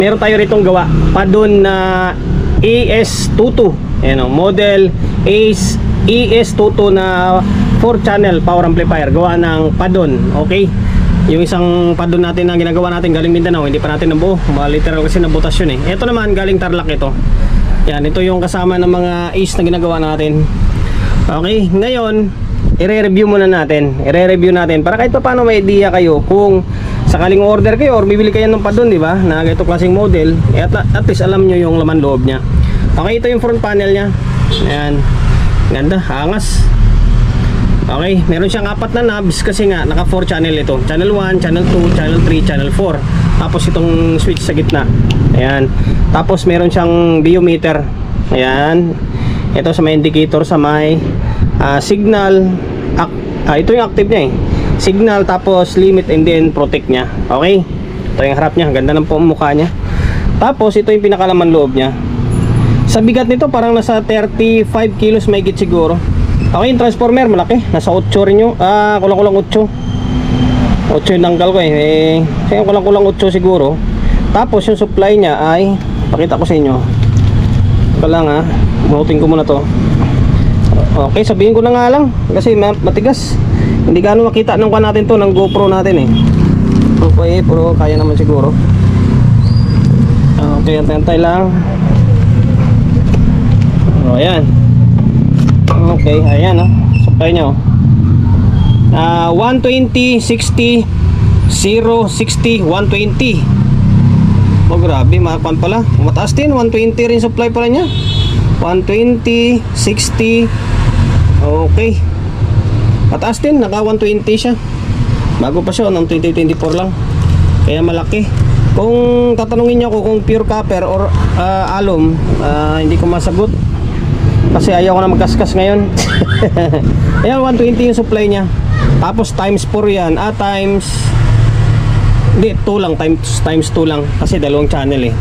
Meron tayo ritong gawa padon na ES22. Ayan o, model ES22 na 4 channel power amplifier. Gawa ng padon. Okay. Yung isang padon natin na ginagawa natin galing Mindanao, hindi pa natin nabuo. Literal kasi nabutas yun eh. Ito naman galing Tarlac ito. Yan, ito yung kasama ng mga ACE na ginagawa natin. Okay, ngayon i-review muna natin. I-review natin para kahit pa paano may idea kayo kung sakaling order kayo or bibili kayo ng padon, di ba? Na ganito klaseng model, at least alam nyo yung laman loob niya. Okay, ito yung front panel niya. Ayan. Ganda, angas. Okay, meron siyang 4 na knobs kasi nga naka 4 channel ito. Channel 1, channel 2, channel 3, channel 4. Tapos itong switch sa gitna. Ayan. Tapos meron siyang biometer. Ayan. Ito sa may indicator sa may signal. Ito yung active niya eh. Signal, tapos limit, and then protect niya. Okay. Ito yung harap niya. Ganda ng mukha niya. Tapos ito yung pinakalaman loob niya. Sa bigat nito parang nasa 35 kilos may higit siguro. Okay, yung transformer malaki, nasa 8 rin yung kulang-kulang 8 yung tanggal ko eh. Kaya kulang-kulang 8 siguro. Tapos yung supply niya ay, pakita ko sa inyo. Ito lang ha, bunutin ko muna to. Okay, sabihin ko na nga lang kasi matigas. Hindi gaano makita nung kan natin to, ng GoPro natin eh. Okay, pero kaya naman siguro. Okay, antay lang. O, ayan. Okay, ayan supply nyo 120, 60, 0, 60, 120. Oh grabe, makapan pala. Mataas din, 120 rin supply pala niya. 120, 60. Okay, mataas din, naka 120 siya. Bago pa siya, ng 2024 lang. Kaya malaki. Kung tatanungin niyo ako kung pure copper or alum, hindi ko masagot kasi ayaw ko na magkaskas ngayon. Ayan, 120 yung supply niya. Tapos times 4 yan. Hindi, 2 lang. Times 2 lang. Kasi dalawang channel eh.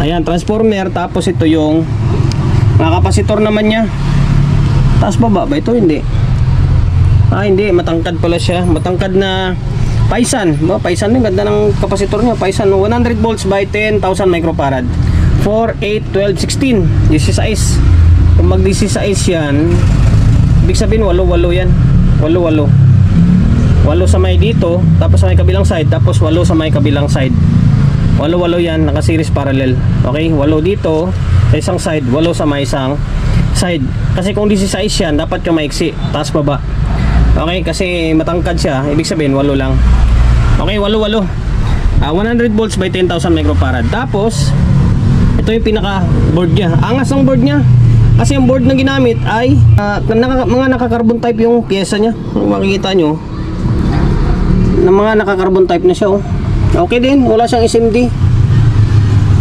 Ayan, transformer. Tapos ito yung mga kapasitor naman niya. Taas baba ba ito? Hindi. Hindi. Matangkad pala siya. Matangkad na Paisan. Paisan din. Ganda ng kapasitor niya. Paisan. 100 volts by 10,000 microfarad. 4, 8, 12, 16. This is size. Kung mag-DC size yan, ibig sabihin 8 yan. 8 sa may dito, tapos sa may kabilang side, tapos 8 sa may kabilang side. 8 yan, naka-series parallel. Okay, 8 dito sa isang side, 8 sa may isang side. Kasi kung DC size yan, dapat yung maiksi, taas baba. Okay, kasi matangkad siya, ibig sabihin 8 lang. Okay, 8. 100 volts by 10,000 microfarad. Tapos ito yung pinaka board niya. Angas ng board niya. Kasi ang board na ginamit ay mga naka-carbon type yung pyesa niya. Kung makikita nyo, na mga naka-carbon type na siya. Okay din, wala siyang SMD.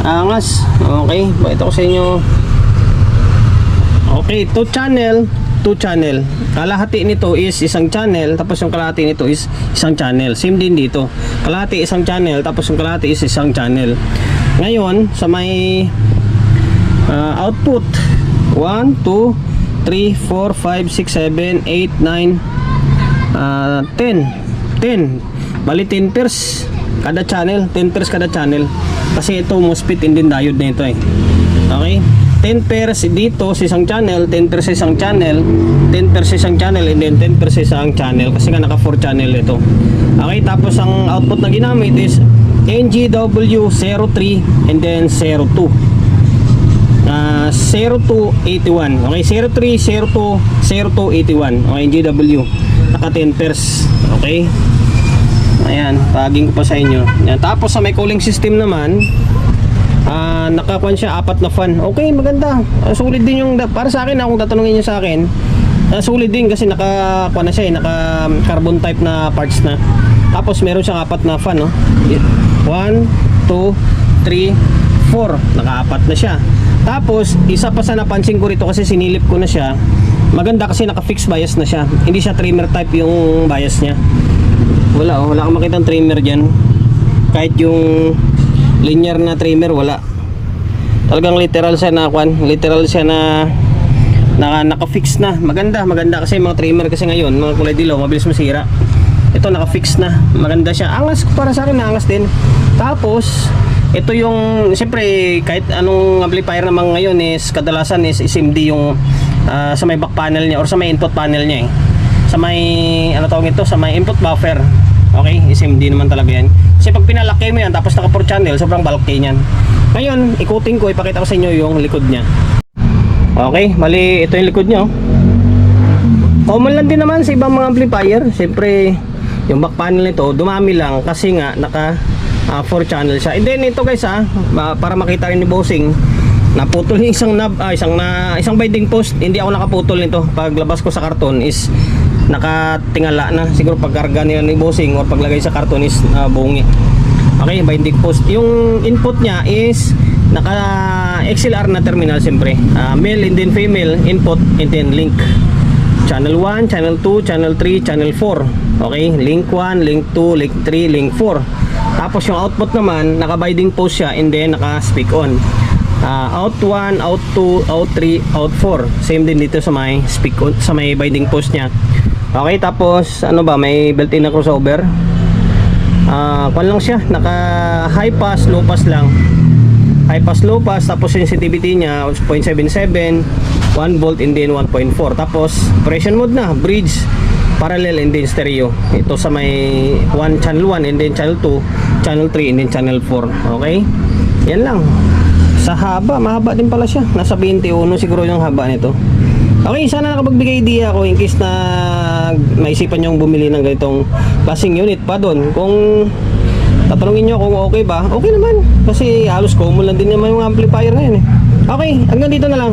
Angas. Okay, pakita ko sa inyo. Okay, 2 channel. Kalahati nito is isang channel, tapos yung kalahati nito is isang channel. Same din dito. Kalahati isang channel, tapos yung kalahati is isang channel. Ngayon, sa may output 1, 2, 3, 4, 5, 6, 7, 8, 9, 10. Bali 10 pairs kada channel. 10 pairs kada channel. Kasi ito MOSFET and then diode na ito eh. Okay? 10 pairs dito sa isang channel, 10 pairs sa isang channel, 10 pairs sa isang channel, and then 10 pairs sa isang channel. Kasi nga naka 4 channel ito. Okay? Tapos ang output na ginamit is NGW03 and then 02. 0281. Okay, 03, 02, 0281. Okay, GW. Naka 10 pairs. Okay. Ayan, taging ko pa sa inyo. Ayan. Tapos sa may cooling system naman, nakakuan siya 4 na fan. Okay, maganda. Sulit din yung, para sa akin, kung tatanungin niyo sa akin, sulit din kasi nakakuan na siya, naka carbon type na parts na. Tapos meron siyang 4 na fan, no? 1, 2, 3, 4. Naka-4 na siya. Tapos, isa pa sa napansin ko rito kasi sinilip ko na siya. Maganda kasi naka-fixed bias na siya. Hindi siya trimmer type yung bias niya. Wala kang makitang trimmer dyan. Kahit yung linear na trimmer, wala. Talagang literal siya na naka-fix na. Maganda kasi mga trimmer kasi ngayon, mga kulay dilaw, mabilis masira. Ito naka-fix na. Maganda siya. Angas para sa akin, angas din. Tapos ito yung siyempre kahit anong amplifier naman ngayon is kadalasan is SMD yung sa may back panel niya or sa may input panel niya sa may ano tawag ito, sa may input buffer. Okay, SMD naman talaga yan. Kasi pag pinalaki mo yan tapos naka 4 channel, sobrang bulky niyan. Ngayon, ikutin ko, ipakita ko sa inyo yung likod niya. Okay, mali ito yung likod niya. Common lang din naman sa ibang mga amplifier. Siyempre, yung back panel nito, dumami lang kasi nga naka 4 channel siya. And then ito guys para makita rin ni Bossing, naputol yung isang knob, isang binding post. Hindi ako nakaputol nito. Paglabas ko sa karton is nakatingala na. Siguro pagkarga nila ni Bossing or paglagay sa karton is bungi. Okay, binding post. Yung input niya is naka XLR na terminal siyempre. Male and then female input and then link. Channel 1, channel 2, channel 3, channel 4. Okay, link 1, link 2, link 3, link 4. Tapos yung output naman, naka-binding post siya and then naka-speak on. Out 1, out 2, out 3, out 4. Same din dito sa may speak on, sa may binding post niya. Okay, tapos ano ba, may built-in na crossover. Kwan lang siya, naka high pass, low pass lang. High pass, low pass, tapos sensitivity niya 0.77, 1 volt and then 1.4. Tapos operation mode na, bridge, parallel and then stereo. Ito sa may channel 1 and then channel 2, channel 3 and then channel 4. Okay? Yan lang. Sa haba, mahaba din pala siya. Nasa 21 siguro yung haba nito. Okay, sana nakapagbigay idea ako in case na maisipan nyo bumili ng ganitong klaseng unit pa doon. Kung tatanungin nyo kung okay ba, okay naman. Kasi halos common lang din naman yung amplifier na yun eh. Okay, hanggang dito na lang.